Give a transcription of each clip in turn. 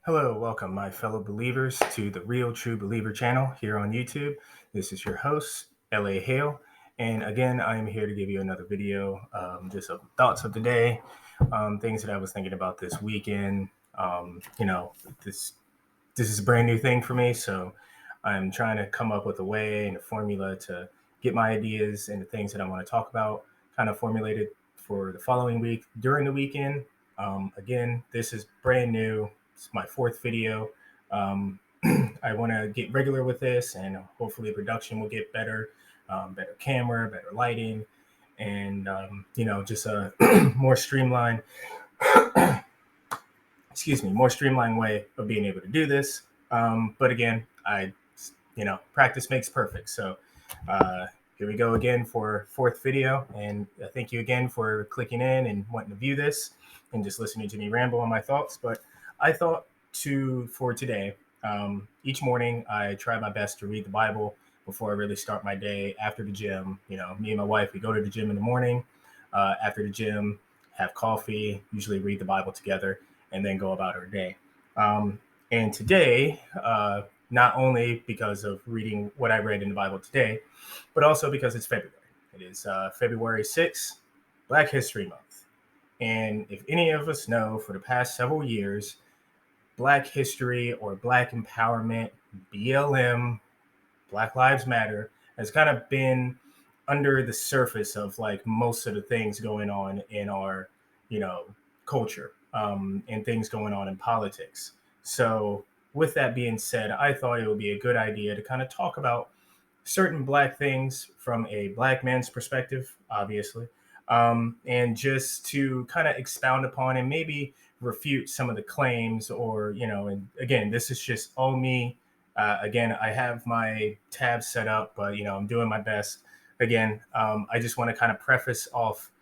Hello, welcome, my fellow believers, to the Real True Believer channel here on YouTube. This is your host, L.A. Hale, and again, I am here to give you another video, just of thoughts of the day, things that I was thinking about this weekend. This is a brand new thing for me, so I'm trying to come up with a way and a formula to get my ideas and the things that I want to talk about kind of formulated for the following week during the weekend. Again, this is brand new. It's my fourth video. Um, I want to get regular with this, and hopefully, production will get better, better camera, better lighting, and just a more streamlined, more streamlined way of being able to do this. But again, practice makes perfect. So uh, here we go again for fourth video, and thank you again for clicking in and wanting to view this and just listening to me ramble on my thoughts. But I thought for today, each morning I try my best to read the Bible before I really start my day after the gym. Me and my wife, we go to the gym in the morning. After the gym, have coffee, usually read the Bible together, and then go about our day. And today, not only because of reading what I read in the Bible today, but also because it's February. It is February 6th, Black History Month. And if any of us know, for the past several years, Black history or Black empowerment, BLM, Black Lives Matter, has kind of been under the surface of like most of the things going on in our, you know, culture, and things going on in politics. So, with that being said, I thought it would be a good idea to kind of talk about certain Black things from a Black man's perspective, obviously, and just to kind of expound upon and maybe refute some of the claims, or, and again, this is just all me. Again, I have my tabs set up, but, I'm doing my best. Again, I just want to kind of preface off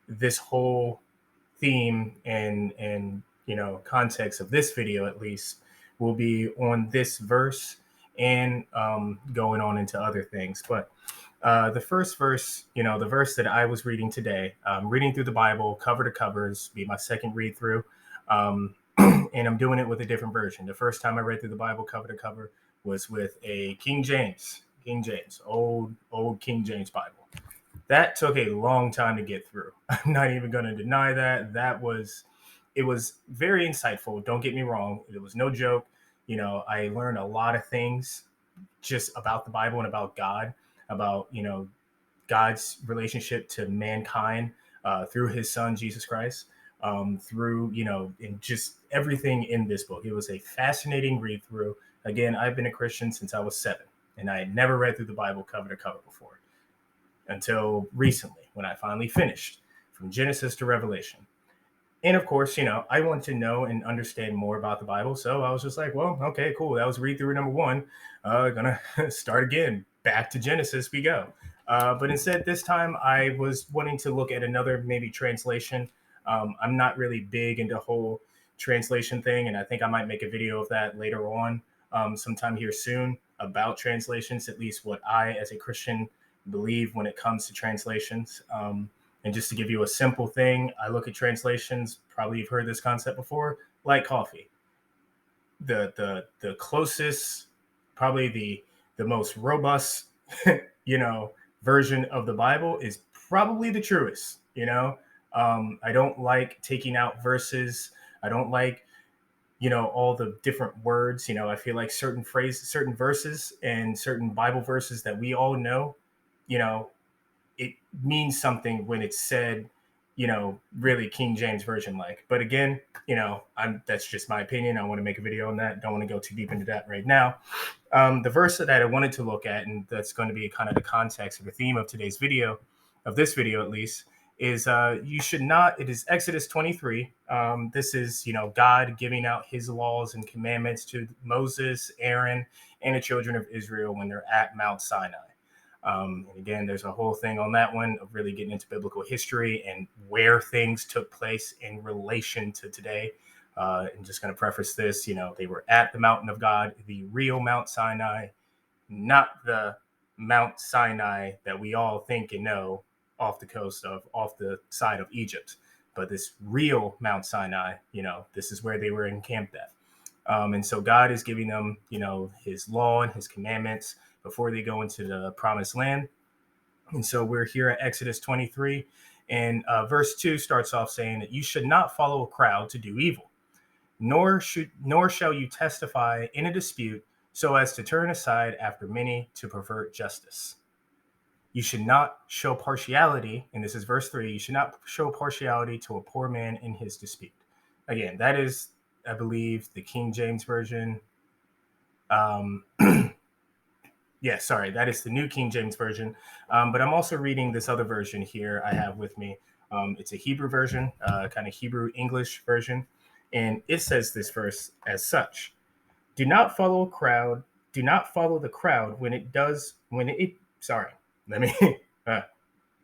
this whole theme and context of this video, at least, will be on this verse and going on into other things. But the first verse, the verse that I was reading today, reading through the Bible cover to covers, be my second read through, and I'm doing it with a different version. The first time I read through the Bible cover to cover was with a King James, old King James Bible. That took a long time to get through. I'm not even going to deny that. It was very insightful. Don't get me wrong. It was no joke. I learned a lot of things just about the Bible and about God, about, God's relationship to mankind through his son, Jesus Christ, through, and just everything in this book. It was a fascinating read through. Again, I've been a Christian since I was 7, and I had never read through the Bible cover to cover before until recently when I finally finished from Genesis to Revelation. And of course, I want to know and understand more about the Bible. So I was just like, well, okay, cool. That was read through number 1. Gonna start again. Back to Genesis we go. But instead, this time I was wanting to look at another maybe translation. I'm not really big into the whole translation thing, and I think I might make a video of that later on, sometime here soon, about translations, at least what I, as a Christian, believe when it comes to translations. And just to give you a simple thing, I look at translations, probably you've heard this concept before, like coffee. The closest, probably the most robust, version of the Bible is probably the truest. I don't like taking out verses. I don't like, all the different words. I feel like certain phrases, certain verses, and certain Bible verses that we all know, you know, it means something when it's said, really King James version like. But again, that's just my opinion. I want to make a video on that. Don't want to go too deep into that right now. The verse that I wanted to look at, and that's going to be kind of the context or the theme of today's video, of this video at least, is you should not. It is Exodus 23. This is, God giving out his laws and commandments to Moses, Aaron, and the children of Israel when they're at Mount Sinai. And again, there's a whole thing on that one of really getting into biblical history and where things took place in relation to today. And just going to preface this, they were at the mountain of God, the real Mount Sinai, not the Mount Sinai that we all think and know off the side of Egypt, but this real Mount Sinai, this is where they were encamped at. And so God is giving them, his law and his commandments before they go into the promised land. And so we're here at Exodus 23, and verse 2 starts off saying that you should not follow a crowd to do evil, nor shall you testify in a dispute so as to turn aside after many to pervert justice. You should not show partiality, and this is verse 3, you should not show partiality to a poor man in his dispute. Again, that is, I believe, the King James Version. Yeah, sorry, that is the New King James Version. But I'm also reading this other version here I have with me. It's a Hebrew version, kind of Hebrew English version. And it says this verse as such: do not follow a crowd. Do not follow the crowd sorry, let me,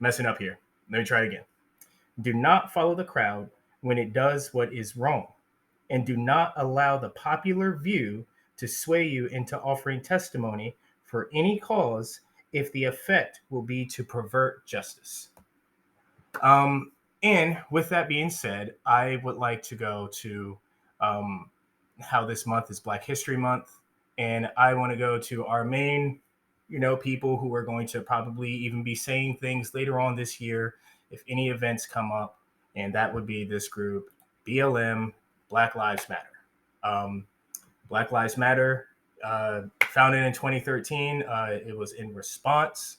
messing up here. Let me try it again. Do not follow the crowd when it does what is wrong, and do not allow the popular view to sway you into offering testimony for any cause if the effect will be to pervert justice. And with that being said, I would like to go to how this month is Black History Month. And I want to go to our main, people who are going to probably even be saying things later on this year if any events come up. And that would be this group, BLM, Black Lives Matter. Black Lives Matter, founded in 2013. It was in response,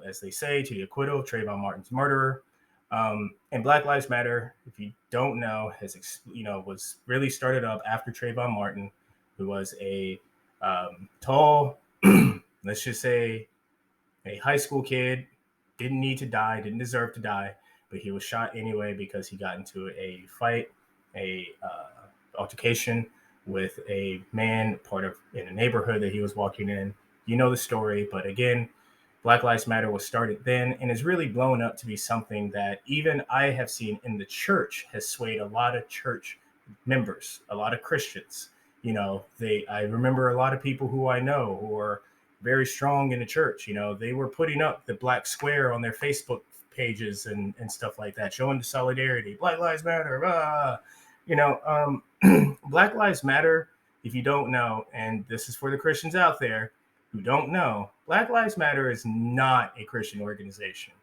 as they say, to the acquittal of Trayvon Martin's murderer. And Black Lives Matter, if you don't know, was really started up after Trayvon Martin, who was a tall, let's just say, a high school kid, didn't need to die, didn't deserve to die, but he was shot anyway because he got into a fight, a altercation with a man in a neighborhood that he was walking in. You know the story, but again, Black Lives Matter was started then and is really blown up to be something that even I have seen in the church has swayed a lot of church members, a lot of Christians. I remember a lot of people who I know who are very strong in the church. They were putting up the black square on their Facebook pages and stuff like that, showing the solidarity. Black Lives Matter. Black Lives Matter, if you don't know, and this is for the Christians out there who don't know, Black Lives Matter is not a Christian organization.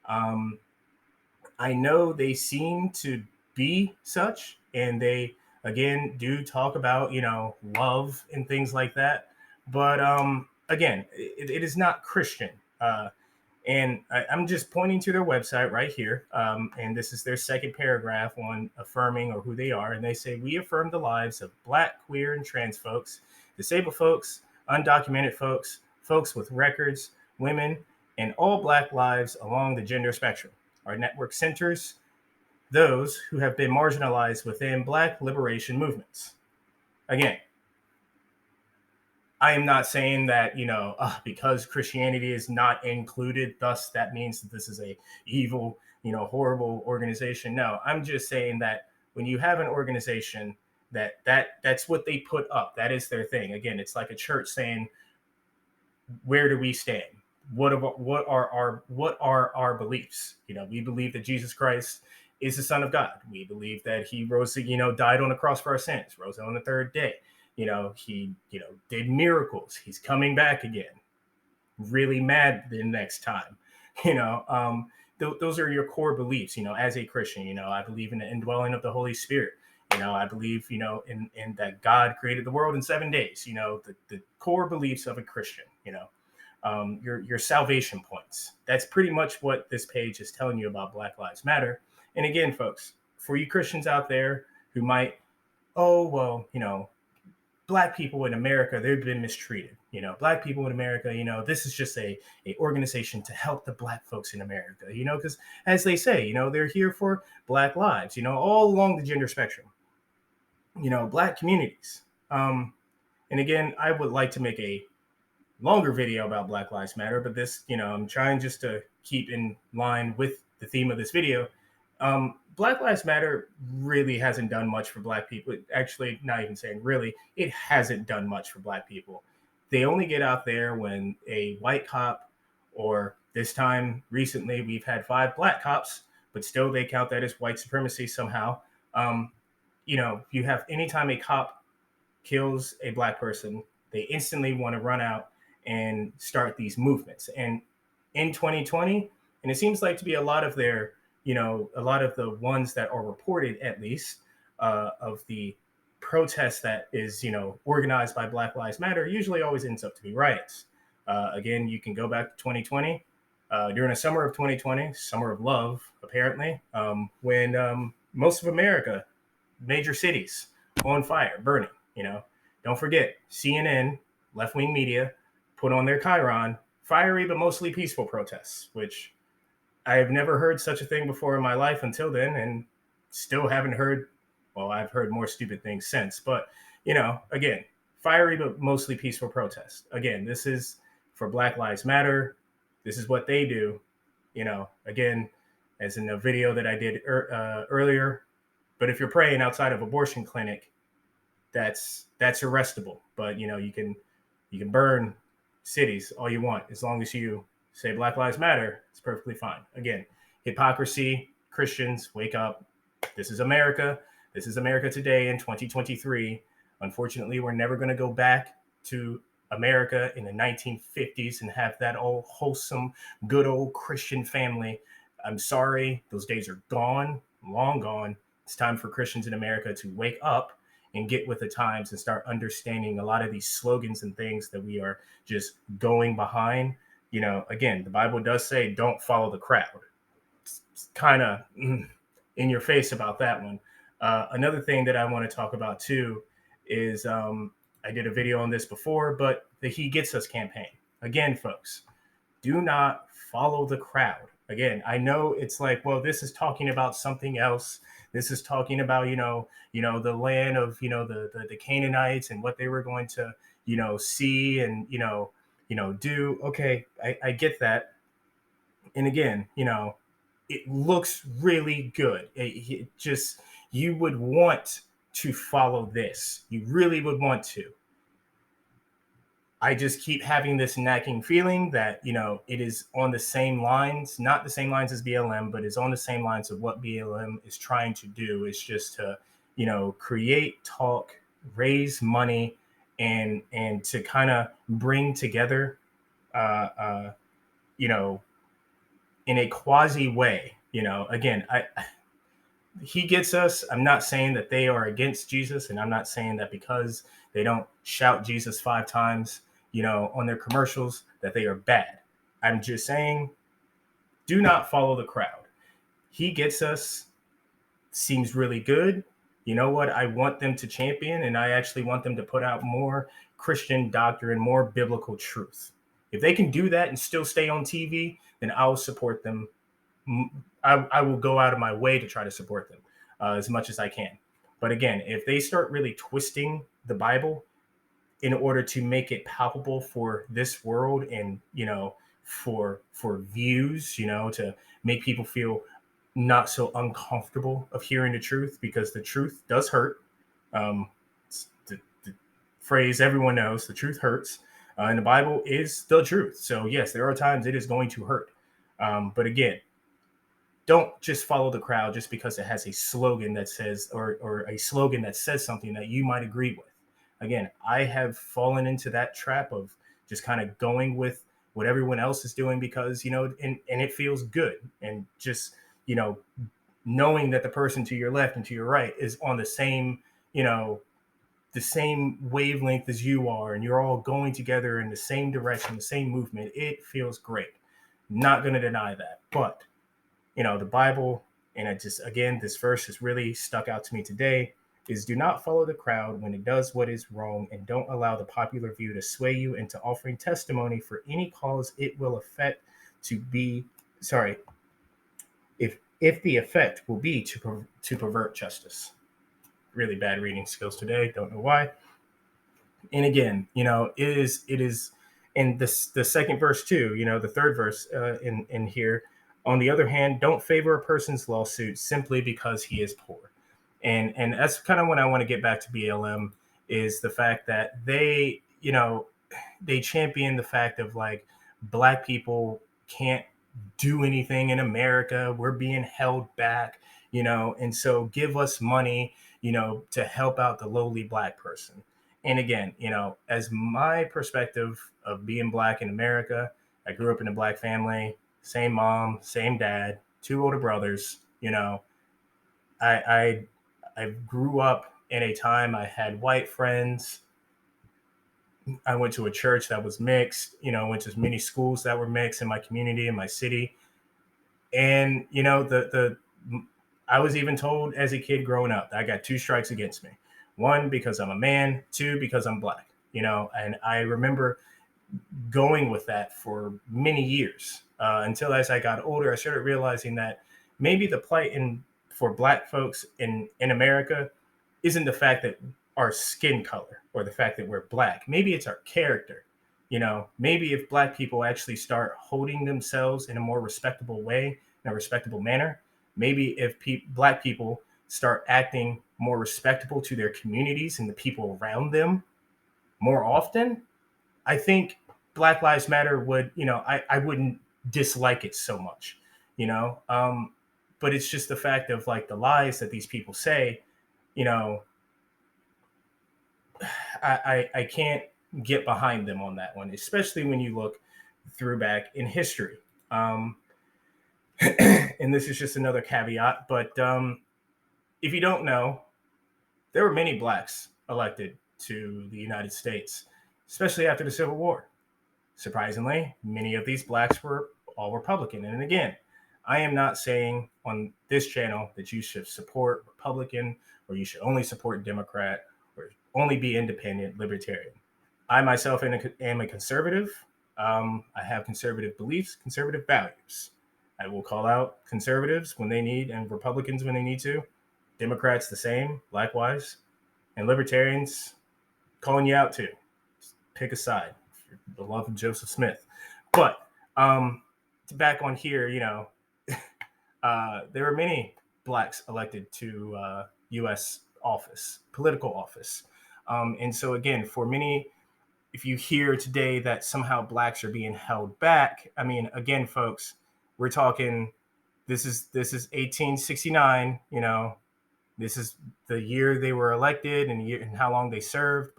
I know they seem to be such, and they, again, do talk about, love and things like that. But again, it is not Christian. And I'm just pointing to their website right here. And this is their second paragraph on affirming or who they are. And they say, we affirm the lives of Black, queer, and trans folks, disabled folks, undocumented folks, folks with records, women, and all Black lives along the gender spectrum. Our network centers those who have been marginalized within Black liberation movements. Again, I am not saying that, because Christianity is not included, thus that means that this is a evil, horrible organization. No, I'm just saying that when you have an organization that's what they put up, that is their thing. Again, it's like a church saying, where do we stand? What are our beliefs? We believe that Jesus Christ is the Son of God. We believe that he rose, died on the cross for our sins, rose on the third day. He, did miracles. He's coming back again. Really mad the next time. Those are your core beliefs. As a Christian, I believe in the indwelling of the Holy Spirit. I believe, in that God created the world in 7 days. The core beliefs of a Christian. Your salvation points. That's pretty much what this page is telling you about Black Lives Matter. And again, folks, for you Christians out there who might, Black people in America, they've been mistreated. Black people in America, this is just a organization to help the Black folks in America, because as they say, they're here for Black lives, all along the gender spectrum, Black communities. And again, I would like to make a longer video about Black Lives Matter, but this, I'm trying just to keep in line with the theme of this video. Black Lives Matter really hasn't done much for Black people. Actually, not even saying really, it hasn't done much for Black people. They only get out there when a white cop, or this time recently, we've had 5 Black cops, but still they count that as white supremacy somehow. You have anytime a cop kills a black person, they instantly want to run out and start these movements. And in 2020, and it seems like to be a lot of their, a lot of the ones that are reported, at least, of the protest that is, organized by Black Lives Matter, usually always ends up to be riots. Again, you can go back to 2020, during the summer of 2020, summer of love, apparently, when most of America, major cities, on fire, burning. Don't forget, CNN, left wing media, put on their chyron, fiery but mostly peaceful protests, which I have never heard such a thing before in my life until then, and still haven't heard. Well, I've heard more stupid things since, but again, fiery but mostly peaceful protest. Again, this is for Black Lives Matter. This is what they do. Again, as in the video that I did earlier. But if you're praying outside of abortion clinic, that's arrestable. But you can burn cities all you want as long as you say Black Lives Matter. It's perfectly fine. Again, hypocrisy. Christians, wake up. This is America. This is America today in 2023. Unfortunately, we're never going to go back to America in the 1950s and have that old wholesome, good old Christian family. I'm sorry, those days are gone, long gone. It's time for Christians in America to wake up and get with the times and start understanding a lot of these slogans and things that we are just going behind. Again, the Bible does say don't follow the crowd. It's kind of in your face about that one. Another thing that I want to talk about too is I did a video on this before, but the He Gets Us campaign. Again, folks, do not follow the crowd. Again, I know it's like, well, this is talking about something else. This is talking about, the land of, the Canaanites and what they were going to, see and, do. Okay, I get that. And again, it looks really good. It just, you would want to follow this. You really would want to. I just keep having this nagging feeling that, it is on the same lines, not the same lines as BLM, but it's on the same lines of what BLM is trying to do. Is just to, create, talk, raise money, and to kind of bring together, in a quasi way. Again, He Gets Us. I'm not saying that they are against Jesus, and I'm not saying that because they don't shout Jesus 5 times, on their commercials, that they are bad. I'm just saying, do not follow the crowd. He Gets Us seems really good. You know what? I want them to champion, and I actually want them to put out more Christian doctrine, more biblical truth. If they can do that and still stay on TV, then I'll support them. I will go out of my way to try to support them as much as I can. But again, if they start really twisting the Bible in order to make it palpable for this world and, for views, to make people feel not so uncomfortable of hearing the truth, because the truth does hurt. The phrase everyone knows, the truth hurts. And the Bible is the truth. So yes, there are times it is going to hurt. But again, don't just follow the crowd just because it has a slogan that says, or a slogan that says something that you might agree with. Again, I have fallen into that trap of just kind of going with what everyone else is doing because, and it feels good. And just, knowing that the person to your left and to your right is on the same, the same wavelength as you are, and you're all going together in the same direction, the same movement, it feels great. Not going to deny that. But, the Bible, and it just, again, this verse has really stuck out to me today, is do not follow the crowd when it does what is wrong, and don't allow the popular view to sway you into offering testimony for any cause it will affect to be, sorry, if the effect will be to pervert justice. Really bad reading skills today, don't know why. And again, it is in this, the second verse too, the third verse in here. On the other hand, don't favor a person's lawsuit simply because he is poor. And that's kind of when I want to get back to BLM, is the fact that they, they champion the fact of like Black people can't do anything in America. We're being held back, and so give us money, to help out the lowly Black person. And again, as my perspective of being Black in America, I grew up in a Black family, same mom, same dad, two older brothers. I I grew up in a time I had white friends. I went to a church that was mixed. Went to many schools that were mixed in my community, in my city. And the I was even told as a kid growing up that I got two strikes against me. One, because I'm a man. Two, because I'm Black. And I remember going with that for many years, until as I got older, I started realizing that maybe the plight for Black folks in America isn't the fact that our skin color or the fact that we're Black. Maybe it's our character. Maybe if Black people actually start holding themselves in a more respectable way, in a respectable manner, maybe if Black people start acting more respectable to their communities and the people around them more often, I think Black Lives Matter would, I wouldn't dislike it so much, you know. But it's just the fact of like the lies that these people say, you know, I can't get behind them on that one, especially when you look through back in history. Um, and this is just another caveat, but if you don't know, there were many Blacks elected to the United States, especially after the Civil War. Surprisingly, many of these Blacks were all Republican. And again, I am not saying on this channel that you should support Republican or you should only support Democrat or only be independent, libertarian. I myself am a conservative. I have conservative beliefs, conservative values. I will call out conservatives when they need and Republicans when they need to. Democrats the same, likewise. And libertarians calling you out too. Just pick a side. The love of Joseph Smith. But back on here, there were many Blacks elected to U.S. office, political office. And so again, for many, if you hear today that somehow Blacks are being held back, I mean, again, folks, we're talking. This is 1869. This is the year they were elected and how long they served.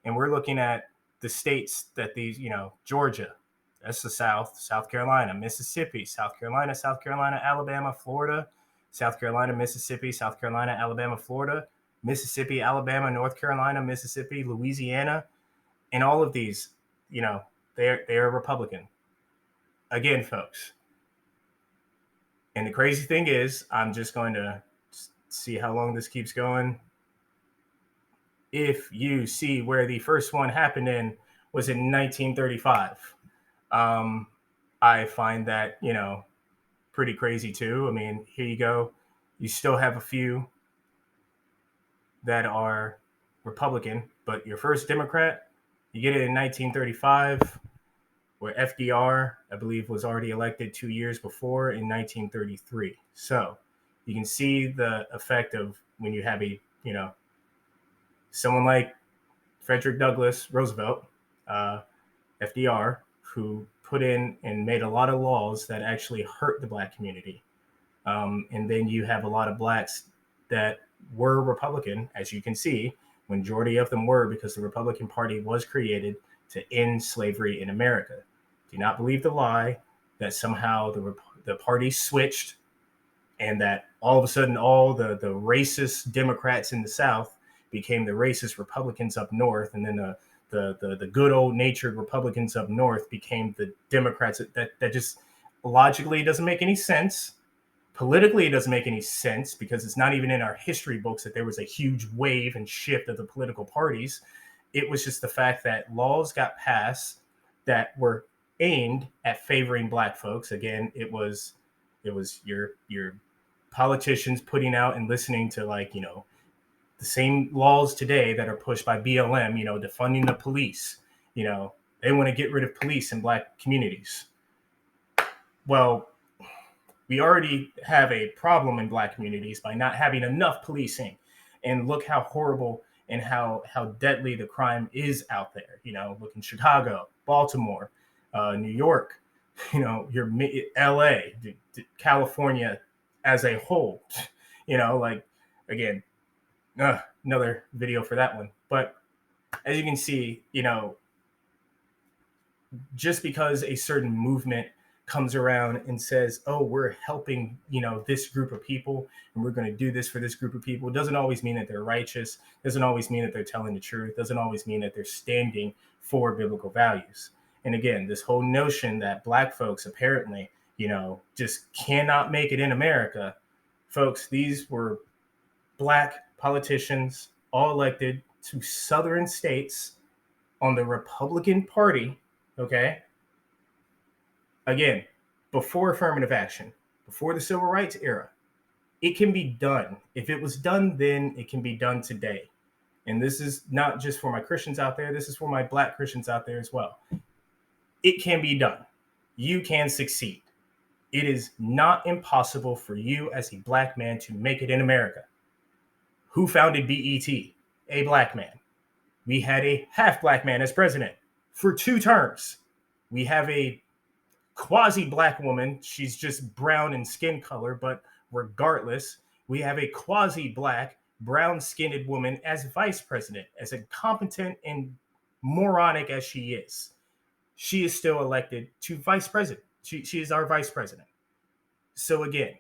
And we're looking at the states that these, Georgia, that's the South, South Carolina, Mississippi, South Carolina, Alabama, Florida, South Carolina, Mississippi, South Carolina, Alabama, Florida, Mississippi, Alabama, North Carolina, Mississippi, Louisiana, and all of these, they're Republican. Again, folks. And the crazy thing is, I'm just going to see how long this keeps going. If you see where the first one happened in was in 1935, I find that, pretty crazy too. I mean, here you go. You still have a few that are Republican, but your first Democrat, you get it in 1935, where FDR, I believe, was already elected 2 years before in 1933. So you can see the effect of when you have someone like Frederick Douglass Roosevelt, FDR, who put in and made a lot of laws that actually hurt the Black community. And then you have a lot of Blacks that were Republican, as you can see, majority of them were, because the Republican Party was created to end slavery in America. Do not believe the lie that somehow the party switched and that all of a sudden all the racist Democrats in the South became the racist Republicans up north, and then the good old natured Republicans up north became the Democrats. That just logically doesn't make any sense. Politically, it doesn't make any sense because it's not even in our history books that there was a huge wave and shift of the political parties. It was just the fact that laws got passed that were aimed at favoring Black folks. Again, it was your politicians putting out and listening to the same laws today that are pushed by BLM, defunding the police. They want to get rid of police in Black communities. Well, we already have a problem in Black communities by not having enough policing. And look how horrible and how deadly the crime is out there. Look in Chicago, Baltimore, New York, your LA, California as a whole. Again, another video for that one. But as you can see, just because a certain movement comes around and says, oh, we're helping, this group of people and we're going to do this for this group of people, doesn't always mean that they're righteous, doesn't always mean that they're telling the truth, doesn't always mean that they're standing for biblical values. And again, this whole notion that Black folks apparently, just cannot make it in America. Folks, these were Black politicians, all elected to southern states on the Republican Party, okay? Again, before affirmative action, before the civil rights era, it can be done. If it was done then, it can be done today. And this is not just for my Christians out there, this is for my Black Christians out there as well. It can be done. You can succeed. It is not impossible for you as a Black man to make it in America. Who founded BET? A Black man. We had a half Black man as president for 2 terms. We have a quasi-Black woman. She's just brown in skin color, but regardless, we have a quasi-Black, brown-skinned woman as vice president, as incompetent and moronic as she is. She is still elected to vice president. She is our vice president. So again,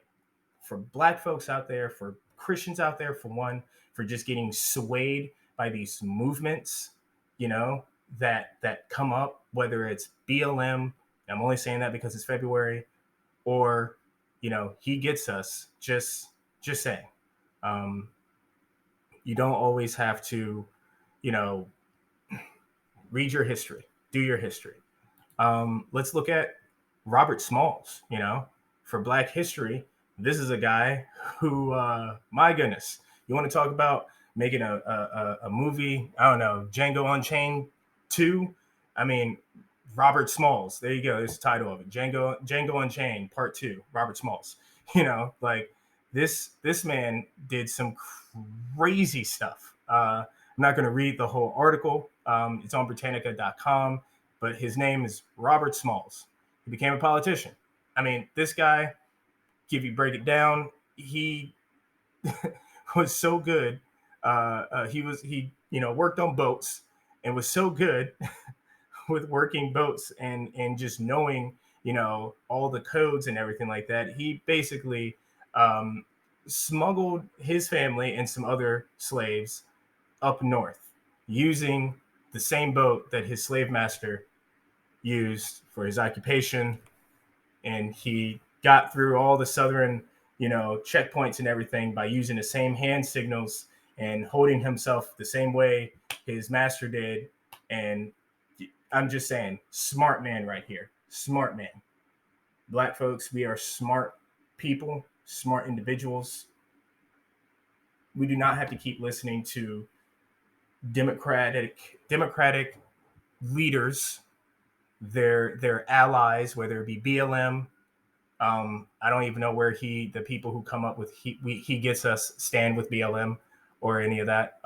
for Black folks out there, for Christians out there, for one, for just getting swayed by these movements, that come up, whether it's BLM, I'm only saying that because it's February, or, he gets us, just saying. You don't always have to, read your history, do your history. Let's look at Robert Smalls, for Black history. This is a guy who, my goodness, you want to talk about making a movie, I don't know, Django Unchained 2? I mean, Robert Smalls, there you go, there's the title of it, Django Unchained Part 2, Robert Smalls. This man did some crazy stuff. I'm not going to read the whole article. It's on Britannica.com, but his name is Robert Smalls. He became a politician. I mean, this guy, if you break it down, he was so good. He worked on boats and was so good with working boats and just knowing, all the codes and everything like that. He basically smuggled his family and some other slaves up north using the same boat that his slave master used for his occupation. And he got through all the southern, checkpoints and everything by using the same hand signals and holding himself the same way his master did. And I'm just saying, smart man right here. Smart man. Black folks, we are smart people, smart individuals. We do not have to keep listening to democratic leaders, their allies, whether it be BLM. I don't even know where the people who come up with he gets us stand with BLM or any of that.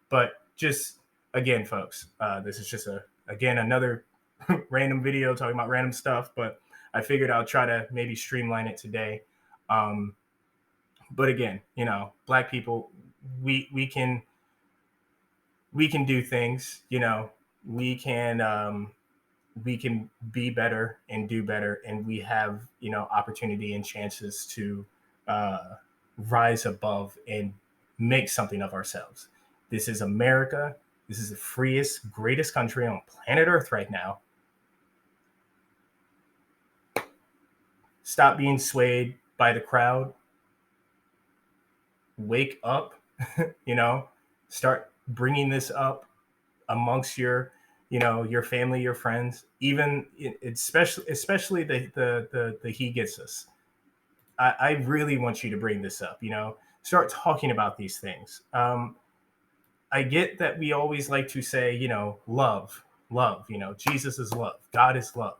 But just again, folks, this is just another random video talking about random stuff, but I figured I'll try to maybe streamline it today. But again, Black people, we can do things, we can be better and do better, and we have opportunity and chances to rise above and make something of ourselves. This is America. This is the freest, greatest country on planet Earth right now. Stop being swayed by the crowd. Wake up. Start bringing this up amongst your family, your friends, even especially the he gets us. I really want you to bring this up. Start talking about these things. I get that we always like to say, love. Jesus is love. God is love.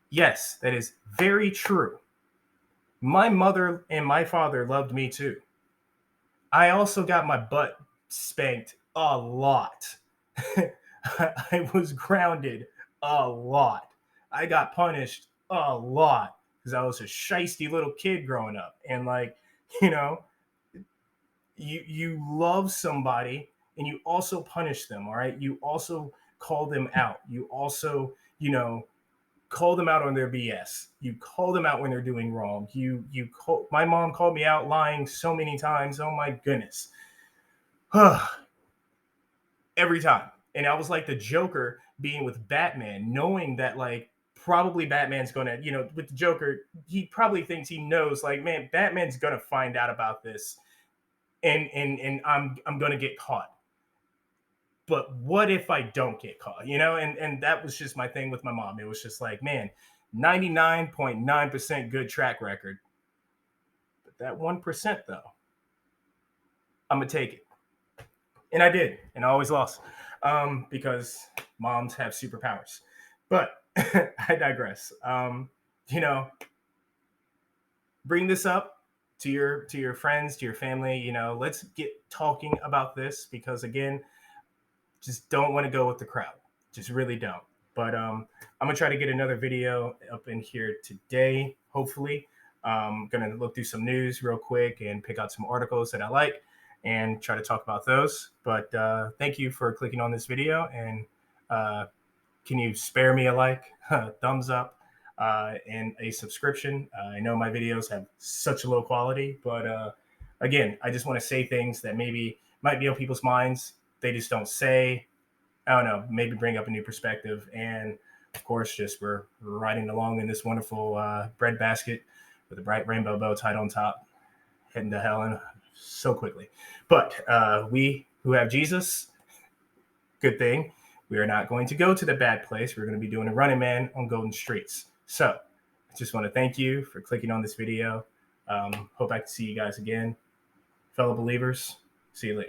Yes, that is very true. My mother and my father loved me too. I also got my butt spanked a lot. I was grounded a lot. I got punished a lot because I was a shisty little kid growing up. And you love somebody and you also punish them. All right. You also call them out. You also, call them out on their BS. You call them out when they're doing wrong. My mom called me out lying so many times. Oh my goodness. Every time. And I was like the Joker being with Batman, knowing that like probably Batman's gonna, with the Joker, he probably thinks he knows, like, man, Batman's gonna find out about this, and I'm gonna get caught. But what if I don't get caught? And that was just my thing with my mom. It was just like, man, 99.9% good track record. But that 1% though, I'm gonna take it. And I did, and I always lost, because moms have superpowers. But I digress. You know, bring this up to your friends, to your family. Let's get talking about this, because again, just don't want to go with the crowd. Just really don't. But I'm gonna try to get another video up in here today. Hopefully, gonna look through some news real quick and pick out some articles that I like and try to talk about those. But thank you for clicking on this video, and can you spare me a like, thumbs up, and a subscription? I know my videos have such a low quality, but again, I just want to say things that maybe might be on people's minds. They just don't say. I don't know, maybe bring up a new perspective. And of course, just we're riding along in this wonderful bread basket with a bright rainbow bow tied on top, heading to hell and so quickly. But we who have Jesus, good thing, we are not going to go to the bad place. We're going to be doing a Running Man on Golden Streets. So I just want to thank you for clicking on this video. Hope I can see you guys again. Fellow believers, see you later.